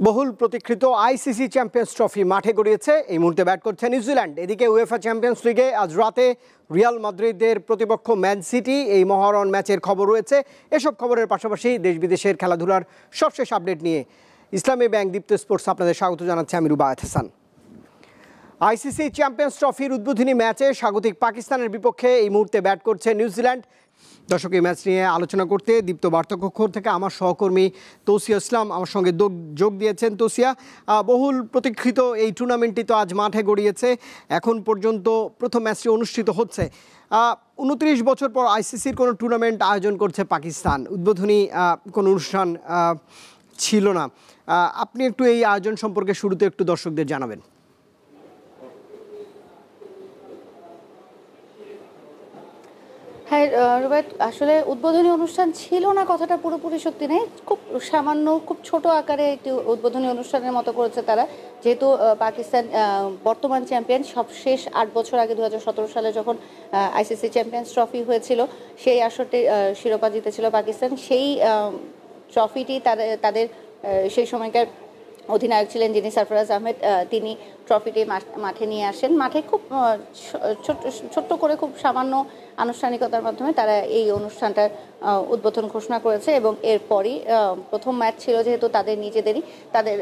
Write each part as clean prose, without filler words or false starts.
বহুল প্রতীক্ষিত ICC champions trophy মাঠে গড়িয়েছে। এই মুহূর্তে ব্যাট করছে নিউজিল্যান্ড। এদিকে উয়েফা চ্যাম্পিয়ন্স লিগে আজ রাতে রিয়াল মাদ্রিদের প্রতিপক্ষ ম্যান সিটি এই মহারণ ম্যাচের খবর রয়েছে। এসব খবরের পাশাপাশি দেশ বিদেশের খেলাধুলার সবশেষ আপডেট নিয়ে ইসলামী ব্যাংক দীপ্ত স্পোর্টস আপনাদের স্বাগত জানাচ্ছে আমি রুবায়েত হাসান। আইসিসি চ্যাম্পিয়ন্স ট্রফির উদ্বোধনী ম্যাচে স্বাগতিক পাকিস্তানের বিপক্ষে এই মুহূর্তে ব্যাট করছে নিউজিল্যান্ড। দর্শক, এই ম্যাচ নিয়ে আলোচনা করতে দীপ্ত বার্তাকক্ষ থেকে আমার সহকর্মী তৌসিয়া ইসলাম আমার সঙ্গে যোগ দিয়েছেন। তৌসিয়া, বহুল প্রতীক্ষিত এই টুর্নামেন্টটি তো আজ মাঠে গড়িয়েছে। এখন পর্যন্ত প্রথম ম্যাচটি অনুষ্ঠিত হচ্ছে। 29 বছর পর আইসিসির কোনো টুর্নামেন্ট আয়োজন করছে পাকিস্তান। উদ্বোধনী কোনো অনুষ্ঠান ছিল না। আপনি একটু এই আয়োজন সম্পর্কে শুরুতে একটু দর্শকদের জানাবেন। হ্যাঁ রুবায়েত, আসলে উদ্বোধনী অনুষ্ঠান ছিল না কথাটা পুরোপুরি সত্যি নেই। খুব সামান্য, খুব ছোট আকারে একটি উদ্বোধনী অনুষ্ঠানের মতো করেছে তারা। যেহেতু পাকিস্তান বর্তমান চ্যাম্পিয়ন, সবশেষ 8 বছর আগে 2017 সালে যখন আইসিসি চ্যাম্পিয়ন্স ট্রফি হয়েছিল, সেই আসরটি শিরোপা জিতেছিল পাকিস্তান। সেই ট্রফিটি তাদের সেই সময়কার অধিনায়ক ছিলেন যিনি সরফরাজ আহমেদ, তিনি ট্রফিটি মাঠে নিয়ে আসেন। মাঠে খুব ছোট্ট করে খুব সামান্য আনুষ্ঠানিকতার মাধ্যমে তারা এই অনুষ্ঠানটার উদ্বোধন ঘোষণা করেছে। এবং এরপরই প্রথম ম্যাচ ছিল, যেহেতু তাদের নিজেদেরই, তাদের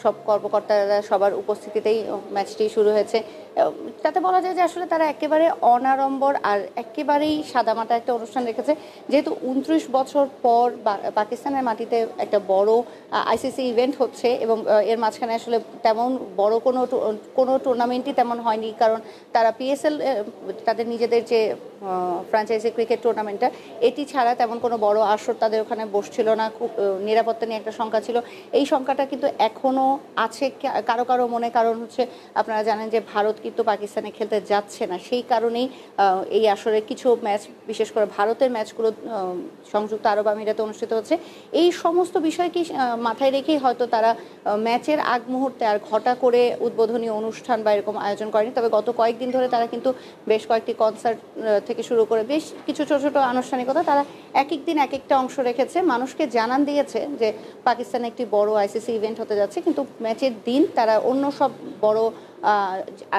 সব কর্মকর্তারা সবার উপস্থিতিতেই ম্যাচটি শুরু হয়েছে। তাতে বলা যায় যে আসলে তারা একেবারে অনাড়ম্বর আর একেবারেই সাদামাটা একটা অনুষ্ঠান রেখেছে। যেহেতু 29 বছর পর পাকিস্তানের মাটিতে একটা বড় আইসিসি ইভেন্ট হচ্ছে, এবং এর মাঝখানে আসলে তেমন বড় কোনো টুর্নামেন্টই তেমন হয়নি, কারণ তারা পিএসএল, তাদের নিজেদের যে ফ্র্যাঞ্চাইজি ক্রিকেট টুর্নামেন্টটা, এটি ছাড়া তেমন কোনো বড় আসর তাদের ওখানে বসছিল না। খুব নিরাপত্তা নিয়ে একটা শঙ্কা ছিল। এই শঙ্কাটা কিন্তু এখনও আছে কারো কারো মনে। কারণ হচ্ছে, আপনারা জানেন যে ভারত কিন্তু পাকিস্তানে খেলতে যাচ্ছে না। সেই কারণেই এই আসরের কিছু ম্যাচ, বিশেষ করে ভারতের ম্যাচগুলো সংযুক্ত আরব আমিরাতে অনুষ্ঠিত হচ্ছে। এই সমস্ত বিষয়কে মাথায় রেখেই হয়তো তারা ম্যাচের আগ মুহূর্তে আর ঘটা করে উদ্বোধনী অনুষ্ঠান বা এরকম আয়োজন করেনি। তবে গত কয়েকদিন ধরে তারা কিন্তু বেশ কয়েকটি কনসার্ট থেকে শুরু করে বেশ কিছু ছোট ছোট আনুষ্ঠানিকতা তারা এক এক দিন এক একটা অংশ রেখেছে। মানুষকে জানান দিয়েছে যে পাকিস্তানে একটি বড় আইসিসি ইভেন্ট হতে যাচ্ছে, কিন্তু ম্যাচের দিন তারা অন্য সব বড়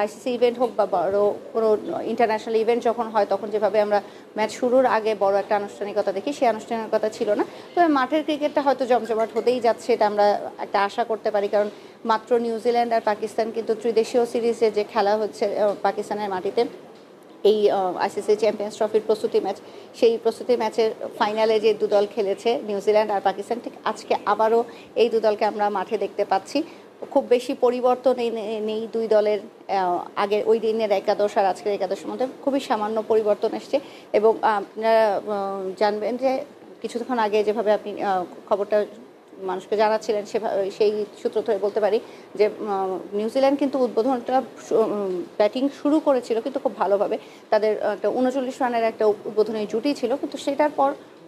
আইসিসি ইভেন্ট হোক বা বড় কোনো ইন্টারন্যাশনাল ইভেন্ট যখন হয়, তখন যেভাবে আমরা ম্যাচ শুরুর আগে বড় একটা আনুষ্ঠানিকতা দেখি, সেই আনুষ্ঠানিকতা ছিল না। তবে মাঠের ক্রিকেটটা হয়তো জমজমাট হতেই যাচ্ছে, এটা আমরা একটা আশা করতে পারি। কারণ মাত্র নিউজিল্যান্ড আর পাকিস্তান কিন্তু ত্রিদেশীয় সিরিজে যে খেলা হচ্ছে পাকিস্তানের মাটিতে, এই আইসিসি চ্যাম্পিয়ন্স ট্রফির প্রস্তুতি ম্যাচ, সেই প্রস্তুতি ম্যাচের ফাইনালে যে দুদল খেলেছে নিউজিল্যান্ড আর পাকিস্তান, ঠিক আজকে আবারও এই দুদলকে আমরা মাঠে দেখতে পাচ্ছি। খুব বেশি পরিবর্তন নেই দুই দলের। আগের ওই দিনের একাদশ আর আজকের একাদশের মধ্যে খুবই সামান্য পরিবর্তন এসছে। এবং আপনারা জানবেন যে কিছুক্ষণ আগে যেভাবে আপনি খবরটা মানুষকে জানাচ্ছিলেন, সেই সূত্র ধরে বলতে পারি যে নিউজিল্যান্ড কিন্তু উদ্বোধনটা ব্যাটিং শুরু করেছিল কিন্তু খুব ভালোভাবে। তাদের একটা 39 রানের একটা উদ্বোধনী জুটি ছিল, কিন্তু সেটার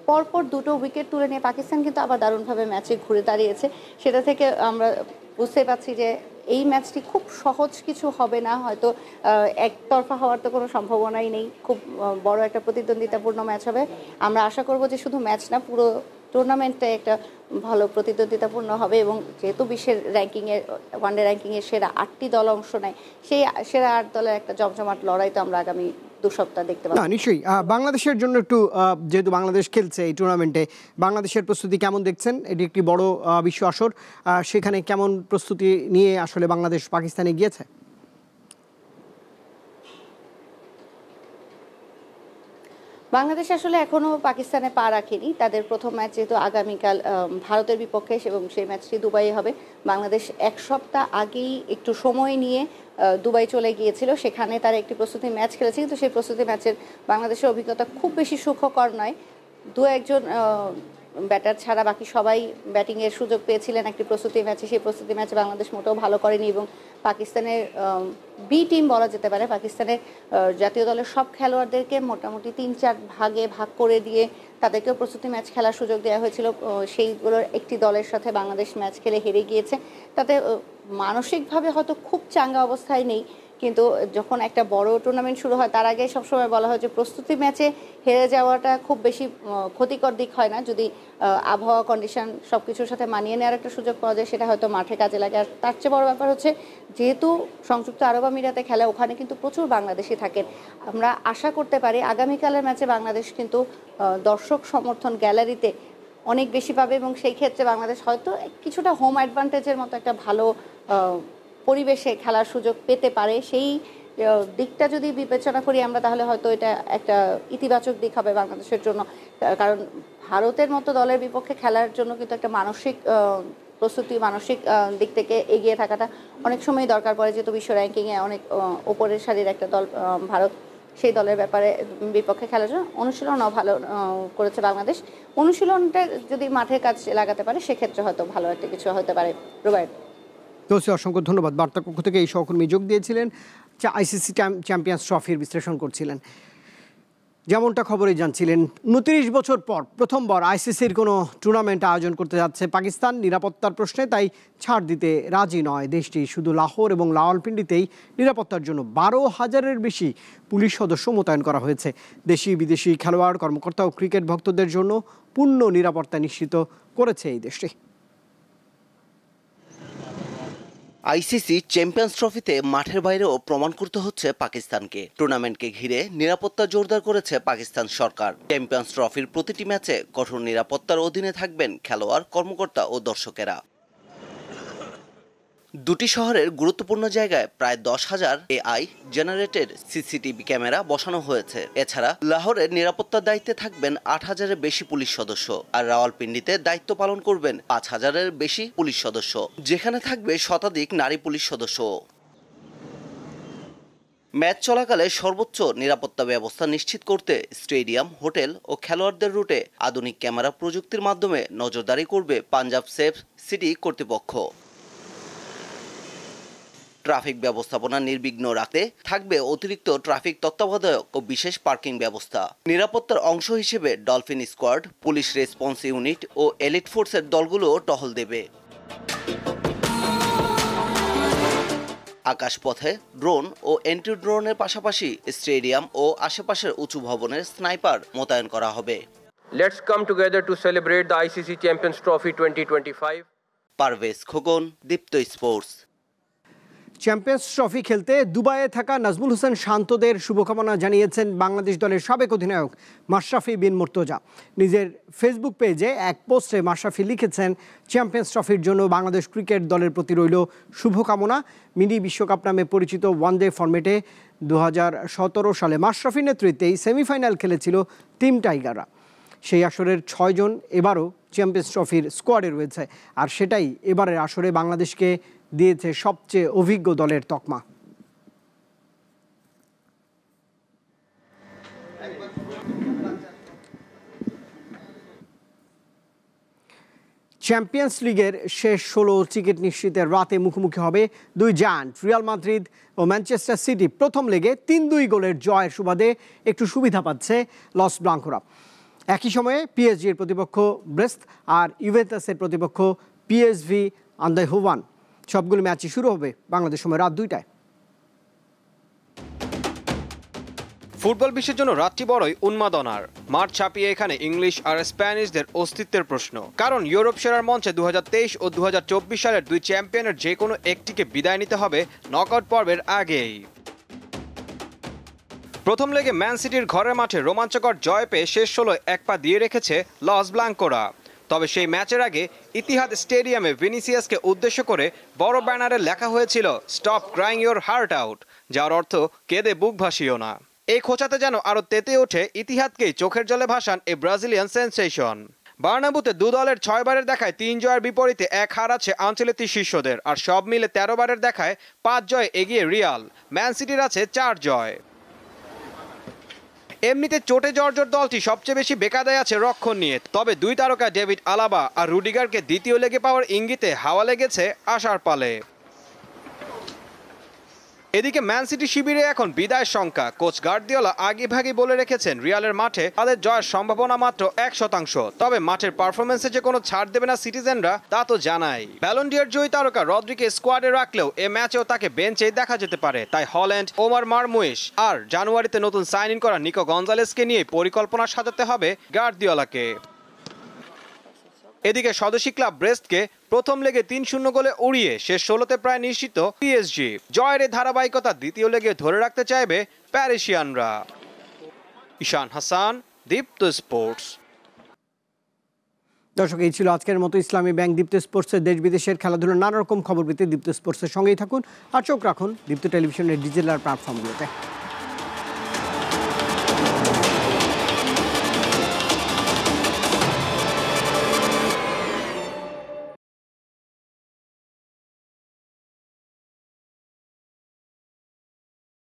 পরপর দুটো উইকেট তুলে নিয়ে পাকিস্তান কিন্তু আবার দারুণভাবে ম্যাচে ঘুরে দাঁড়িয়েছে। সেটা থেকে আমরা বুঝতে পারছি যে এই ম্যাচটি খুব সহজ কিছু হবে না। হয়তো একতরফা হওয়ার তো কোনো সম্ভাবনাই নেই। খুব বড় একটা প্রতিদ্বন্দ্বিতাপূর্ণ ম্যাচ হবে। আমরা আশা করব যে শুধু ম্যাচ না, পুরো টুর্নামেন্টটা একটা ভালো প্রতিদ্বন্দ্বিতাপূর্ণ হবে। এবং যেহেতু বিশ্বের র্যাঙ্কিংয়ের, ওয়ানডে র্যাঙ্কিংয়ের সেরা 8টি দল অংশ নেয়, সেই সেরা 8 দলের একটা জমজমাট লড়াই তো আমরা আগামী 2 সপ্তাহ দেখতে পাবো। না, নিশ্চয়ই। বাংলাদেশের জন্য একটু, যেহেতু বাংলাদেশ খেলছে এই টুর্নামেন্টে, বাংলাদেশের প্রস্তুতি কেমন দেখছেন? এটি একটি বড় বিশ্ব আসর, সেখানে কেমন প্রস্তুতি নিয়ে আসলে বাংলাদেশ পাকিস্তানে গিয়েছে? বাংলাদেশ আসলে এখনও পাকিস্তানে পা রাখেনি। তাদের প্রথম ম্যাচ যেহেতু আগামীকাল ভারতের বিপক্ষে, এবং সেই ম্যাচটি দুবাইয়ে হবে। বাংলাদেশ 1 সপ্তাহ আগেই একটু সময় নিয়ে দুবাই চলে গিয়েছিল। সেখানে তারা একটি প্রস্তুতি ম্যাচ খেলেছে, কিন্তু সেই প্রস্তুতি ম্যাচের বাংলাদেশের অভিজ্ঞতা খুব বেশি সুখকর নয়। 2-1 ব্যাটার ছাড়া বাকি সবাই ব্যাটিংয়ের সুযোগ পেয়েছিলেন একটি প্রস্তুতি ম্যাচে। সেই প্রস্তুতি ম্যাচে বাংলাদেশ মোটেও ভালো করেনি, এবং পাকিস্তানের বি টিম বলা যেতে পারে, পাকিস্তানের জাতীয় দলের সব খেলোয়াড়দেরকে মোটামুটি 3-4 ভাগে ভাগ করে দিয়ে তাদেরকেও প্রস্তুতি ম্যাচ খেলার সুযোগ দেওয়া হয়েছিল। সেইগুলোর একটি দলের সাথে বাংলাদেশ ম্যাচ খেলে হেরে গিয়েছে। তাতে মানসিকভাবে হয়তো খুব চাঙ্গা অবস্থায় নেই, কিন্তু যখন একটা বড় টুর্নামেন্ট শুরু হয় তার আগে সবসময় বলা হয় যে প্রস্তুতি ম্যাচে হেরে যাওয়াটা খুব বেশি ক্ষতিকর দিক হয় না, যদি আবহাওয়া কন্ডিশন সব কিছুর সাথে মানিয়ে নেওয়ার একটা সুযোগ পাওয়া যায়, সেটা হয়তো মাঠে কাজে লাগে। আর তার চেয়ে বড় ব্যাপার হচ্ছে যেহেতু সংযুক্ত আরব আমিরাতে খেলা, ওখানে কিন্তু প্রচুর বাংলাদেশি থাকেন। আমরা আশা করতে পারি আগামীকালের ম্যাচে বাংলাদেশ কিন্তু দর্শক সমর্থন গ্যালারিতে অনেক বেশি পাবে এবং সেই ক্ষেত্রে বাংলাদেশ হয়তো কিছুটা হোম অ্যাডভান্টেজের মতো একটা ভালো পরিবেশে খেলার সুযোগ পেতে পারে। সেই দিকটা যদি বিবেচনা করি আমরা, তাহলে হয়তো এটা একটা ইতিবাচক দিক হবে বাংলাদেশের জন্য। কারণ ভারতের মতো দলের বিপক্ষে খেলার জন্য কিন্তু একটা মানসিক প্রস্তুতি, মানসিক দিক থেকে এগিয়ে থাকাটা অনেক সময় দরকার পড়ে, যেহেতু বিশ্ব র্যাঙ্কিংয়ে অনেক ওপরের সারির একটা দল ভারত। সেই দলের ব্যাপারে বিপক্ষে খেলার জন্য অনুশীলনও ভালো করেছে বাংলাদেশ। অনুশীলনটা যদি মাঠে কাজ লাগাতে পারে সেক্ষেত্রে হয়তো ভালো একটা কিছু হতে পারে। রুবায়েত, তোসি, অসংখ্য ধন্যবাদ। বার্তা কক্ষ থেকে এই সহকর্মী যোগ দিয়েছিলেন, আইসিসি চ্যাম্পিয়ন্স ট্রফির বিশ্লেষণ করছিলেন। যেমনটা খবরে জানছিলেন, 29 বছর পর প্রথমবার আইসিসির কোনো টুর্নামেন্ট আয়োজন করতে যাচ্ছে পাকিস্তান। নিরাপত্তার প্রশ্নে তাই ছাড় দিতে রাজি নয় দেশটি। শুধু লাহোর এবং রাওয়ালপিন্ডিতেই নিরাপত্তার জন্য 12,000-এর বেশি পুলিশ সদস্য মোতায়েন করা হয়েছে। দেশি বিদেশি খেলোয়াড়, কর্মকর্তা ও ক্রিকেট ভক্তদের জন্য পূর্ণ নিরাপত্তা নিশ্চিত করেছে এই দেশটি। আইসিসি চ্যাম্পিয়ন্স ট্রফিতে মাঠের বাইরেও প্রমাণ করতে হচ্ছে পাকিস্তানকে। টুর্নামেন্টকে ঘিরে নিরাপত্তা জোরদার করেছে পাকিস্তান সরকার। চ্যাম্পিয়ন্স ট্রফির প্রতিটি ম্যাচে কঠোর নিরাপত্তার অধীনে থাকবেন খেলোয়াড়, কর্মকর্তা ও দর্শকেরা। দুটি শহরের গুরুত্বপূর্ণ জায়গায় প্রায় 10,000 AI জেনারেটেড সিসিটিভি ক্যামেরা বসানো হয়েছে। এছাড়া লাহোরের নিরাপত্তার দায়িত্বে থাকবেন 8,000-এর বেশি পুলিশ সদস্য, আর রাওয়ালপিন্ডিতে দায়িত্ব পালন করবেন 5,000-এর বেশি পুলিশ সদস্য, যেখানে থাকবে শতাধিক নারী পুলিশ সদস্য। ম্যাচ চলাকালে সর্বোচ্চ নিরাপত্তা ব্যবস্থা নিশ্চিত করতে স্টেডিয়াম, হোটেল ও খেলোয়াড়দের রুটে আধুনিক ক্যামেরা প্রযুক্তির মাধ্যমে নজরদারি করবে পাঞ্জাব সেফ সিটি কর্তৃপক্ষ। ট্রাফিক ব্যবস্থাপনা নির্বিঘ্ন রাখতে থাকবে অতিরিক্ত ট্রাফিক তত্ত্বাবধায়ক ও বিশেষ পার্কিং ব্যবস্থা। নিরাপত্তার অংশ হিসেবে dolphin squad, police response unit ও এলিট ফোর্সের দলগুলো টহল দেবে। আকাশপথে ড্রোন ও এন্টি ড্রোনের পাশাপাশি স্টেডিয়াম ও আশেপাশের উঁচু ভবনের স্নাইপার মোতায়েন করা হবে। Let's come together to celebrate the ICC Champions Trophy 2025. Parvez Khokon, Deepto Sports. Champions Trophy খেলতে দুবাইয়ে থাকা নাজমুল হোসেন শান্তদের শুভকামনা জানিয়েছেন বাংলাদেশ দলের সাবেক অধিনায়ক মাশরাফি বিন মুর্তজা। নিজের ফেসবুক পেজে এক পোস্টে মাশরাফি লিখেছেন, চ্যাম্পিয়ন্স ট্রফির জন্য বাংলাদেশ ক্রিকেট দলের প্রতি রইল শুভকামনা। মিনি বিশ্বকাপ নামে পরিচিত ওয়ানডে ফরম্যাটে 2017 সালে মাশরাফির নেতৃত্বেই সেমিফাইনাল খেলেছিল টিম টাইগাররা। সেই আসরের 6 জন এবারও চ্যাম্পিয়ন্স ট্রফির স্কোয়াডে রয়েছে, আর সেটাই এবারের আসরে বাংলাদেশকে দিয়েছে সবচেয়ে অভিজ্ঞ দলের তকমা। চ্যাম্পিয়ন্স লিগের শেষ 16 টিকিট নিশ্চিতের রাতে মুখোমুখি হবে দুই জায়ান্ট রিয়াল মাদ্রিদ ও ম্যানচেস্টার সিটি। প্রথম লেগে 3-2 গোলের জয়ের সুবাদে একটু সুবিধা পাচ্ছে লস ব্লাঙ্কোরা। একই সময়ে পিএসজি এর প্রতিপক্ষ ব্রেস্ট আর ইউভেন্টাসের প্রতিপক্ষ পিএসভি আইন্ডহোভেন। সবগুলো ম্যাচই শুরু হবে বাংলাদেশ সময় রাত 2টায়। ফুটবল বিশ্বের জন্য রাতটি বড়ই উন্মাদনার। মাঠ ছাপিয়ে এখানে ইংলিশ আর স্প্যানিশদের অস্তিত্বের প্রশ্ন। কারণ ইউরোপ সেরার মঞ্চে 2023 ও 2024 সালের দুই চ্যাম্পিয়নের যে কোনো একটিকে বিদায় নিতে হবে নকআউট পর্বের আগেই। প্রথম লেগে ম্যান সিটির ঘরের মাঠে রোমাঞ্চকর জয় পেয়ে শেষ 16 এক পা দিয়ে রেখেছে লস ব্লাঙ্কোরা। তবে সেই ম্যাচের আগে ইতিহাদ স্টেডিয়ামে ভিনিসিয়াসকে উদ্দেশ্য করে বড় ব্যানারে লেখা হয়েছিল stop crying your heart out, যার অর্থ কেঁদে বুক ভাসিও না। এই খোঁচাতে যেন আরো তেতে ওঠে ইতিহাদকেই চোখের জলে ভাসান এই ব্রাজিলিয়ান সেন্সেশন। বার্নাবুতে দু দলের 6 বারের দেখায় 3 জয়ের বিপরীতে 1 হার আছে আঞ্চলিক শীর্ষদের, আর সব মিলে 13 বারের দেখায় 5 জয়ে এগিয়ে রিয়াল। ম্যান সিটির আছে 4 জয়। এমনিতে চোটে জর্জর দলটি সবচেয়ে বেশি বেকায়দায় আছে রক্ষণ নিয়ে। তবে দুই তারকা ডেভিড আলাবা আর রুডিগারকে দ্বিতীয় লেগে পাওয়ার ইঙ্গিতে হাওয়া লেগেছে আশার পালে। এদিকে ম্যান সিটি শিবিরে এখন বিদায় শঙ্কা। কোচ গার্দিওলা আগেভাগে বলে রেখেছেন রিয়ালের মাঠে তাদের জয়ের সম্ভাবনা মাত্র 1%। তবে মাঠের পারফরমেন্সে যে কোনো ছাড় দেবে না সিটিজেনরা তা তো জানাই। ব্যালন ডি'র জয়ী তারকা রদ্রিকে স্কোয়াডে রাখলেও এ ম্যাচেও তাকে বেঞ্চেই দেখা যেতে পারে। তাই হল্যান্ড, ওমার মারমুইশ আর জানুয়ারিতে নতুন সাইন ইন করা নিকো গঞ্জালেসকে নিয়ে পরিকল্পনা সাজাতে হবে গার্দিওলাকে। এদিকে স্বদেশী ক্লাব ব্রেস্টকে প্রথম লেগে 3-0 গোলে উড়িয়ে শেষ 16তে প্রায় নিশ্চিত পিএসজি। জয়ের এই ধারাবাহিকতা দ্বিতীয় লেগে ধরে রাখতে চাইবে প্যারিসিয়ানরা। ঈশান হাসান, দীপ্ত স্পোর্টস। দর্শক, এই ছিল আজকের মতো ইসলামী ব্যাংক দীপ্ত স্পোর্টসের দেশ বিদেশের খেলাধুলার নানা রকম খবর পেতে দীপ্ত স্পোর্টসের সঙ্গেই থাকুন আর চোখ রাখুন দীপ্ত টেলিভিশনের ডিজিটাল প্ল্যাটফর্মগুলোতে।